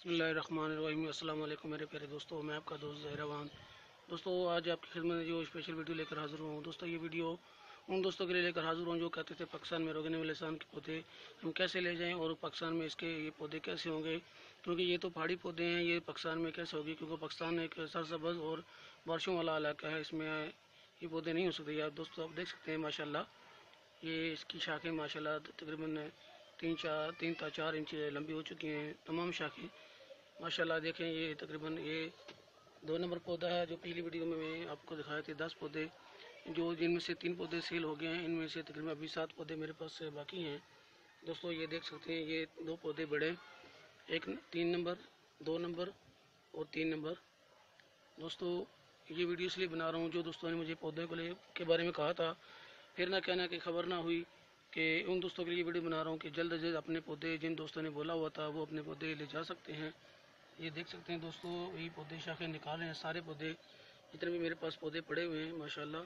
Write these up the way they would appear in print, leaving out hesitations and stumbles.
बिस्मिल्लाहिर्रहमानिर्रहीम। अस्सलाम वालेकुम मेरे प्यारे दोस्तों, मैं आपका दोस्त रोग़न। दोस्तों आज आपकी खिदमत में जो स्पेशल वीडियो लेकर हाज़िर हूँ दोस्तों, ये वीडियो उन दोस्तों के लिए लेकर हाज़िर हूँ जो कहते थे पाकिस्तान में रोग़न बलसान के पौधे हम कैसे ले जाएं और पाकिस्तान में इसके ये पौधे कैसे होंगे, क्योंकि ये तो पहाड़ी पौधे हैं, ये पाकिस्तान में कैसे होगी, क्योंकि पाकिस्तान एक सरसब्ज़ और बारिशों वाला इलाका है, इसमें ये पौधे नहीं हो सकते। यार दोस्तों आप देख सकते हैं माशाल्लाह, ये इसकी शाखें माशाल्लाह तकरीबन 3 इंच लंबी हो चुकी हैं तमाम शाखें माशाल्लाह। देखें ये तकरीबन ये 2 नंबर पौधा है जो पिछली वीडियो में मैं आपको दिखाए थे 10 पौधे, जो जिनमें से 3 पौधे सेल हो गए हैं, इनमें से तकरीबन अभी 7 पौधे मेरे पास बाकी हैं। दोस्तों ये देख सकते हैं ये 2 पौधे बड़े, एक 3 नंबर, 2 नंबर और 3 नंबर। दोस्तों ये वीडियो इसलिए बना रहा हूँ, जो दोस्तों ने मुझे पौधे के बारे में कहा था, फिर ना कहना कि खबर ना हुई, कि उन दोस्तों के लिए वीडियो बना रहा हूँ कि जल्द अज जल्द अपने पौधे जिन दोस्तों ने बोला हुआ था वो अपने पौधे ले जा सकते हैं। ये देख सकते हैं दोस्तों, यही पौधे शाखें निकाल रहे हैं, सारे पौधे जितने भी मेरे पास पौधे पड़े हुए हैं माशाल्लाह,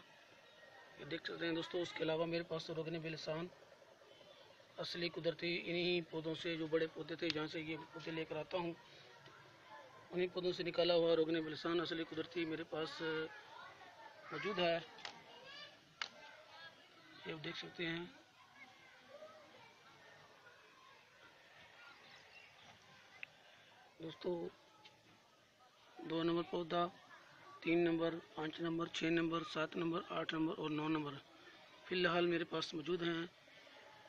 ये देख सकते हैं दोस्तों। उसके अलावा मेरे पास तो रोग़न बलसान असली कुदरती इन्हीं पौधों से, जो बड़े पौधे थे जहाँ से ये पौधे लेकर आता हूँ, उन्हीं पौधों से निकाला हुआ रोग़न बलसान असली कुदरती मेरे पास मौजूद है। ये देख सकते हैं दोस्तों, 2 नंबर पौधा, 3 number, 5 number, 6 number, 7 number, 8 number और 9 नंबर फ़िलहाल मेरे पास मौजूद हैं।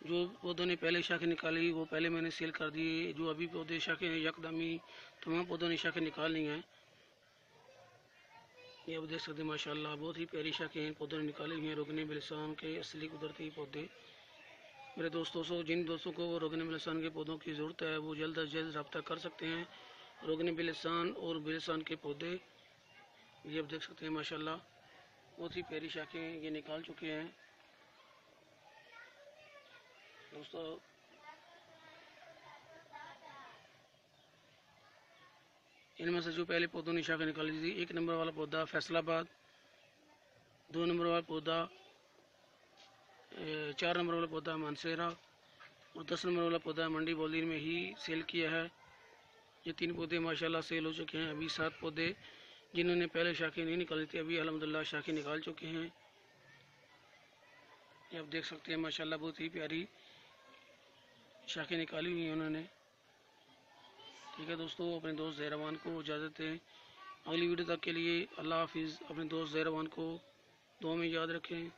जो पौधों ने पहले शाखें निकाली वो पहले मैंने सेल कर दिए, जो अभी पौधे शाखें यकदमी तमाम पौधों ने शाखें निकाल ली हैं। ये आप देख सकते हैं माशाल्लाह, बहुत ही प्यारी शाखें हैं पौधों ने निकाली हुई हैं रोग़न बलसान के असली कुदरती पौधे। मेरे दोस्तों जिन दोस्तों को रोग़न बलसान के पौधों की ज़रूरत है वो जल्द अज जल्द रब्ता कर सकते हैं। रोग़न बलसान और बलसान के पौधे ये आप देख सकते हैं माशाल्लाह, बहुत ही प्यारी शाखें ये निकाल चुके हैं। दोस्तों इनमें से जो पहले पौधों ने शाखें निकाली थी, 1 नंबर वाला पौधा फैसलाबाद, 2 नंबर वाला पौधा 4 नंबर वाला पौधा मानसेरा और 10 नंबर वाला पौधा मंडी बोलीन में ही सेल किया है। ये 3 पौधे माशाल्लाह सेल हो चुके हैं। अभी 7 पौधे जिन्होंने पहले शाखें नहीं निकाली थी अभी अल्हम्दुलिल्लाह शाखें निकाल चुके हैं। ये आप देख सकते हैं माशाल्लाह, बहुत ही प्यारी शाखें निकाली हुई हैं उन्होंने। ठीक है दोस्तों, अपने दोस्त रोग़न को इजाज़त दें। अगली वीडियो तक के लिए अल्लाह हाफिज़। अपने दोस्त रोग़न को दुआ में याद रखें।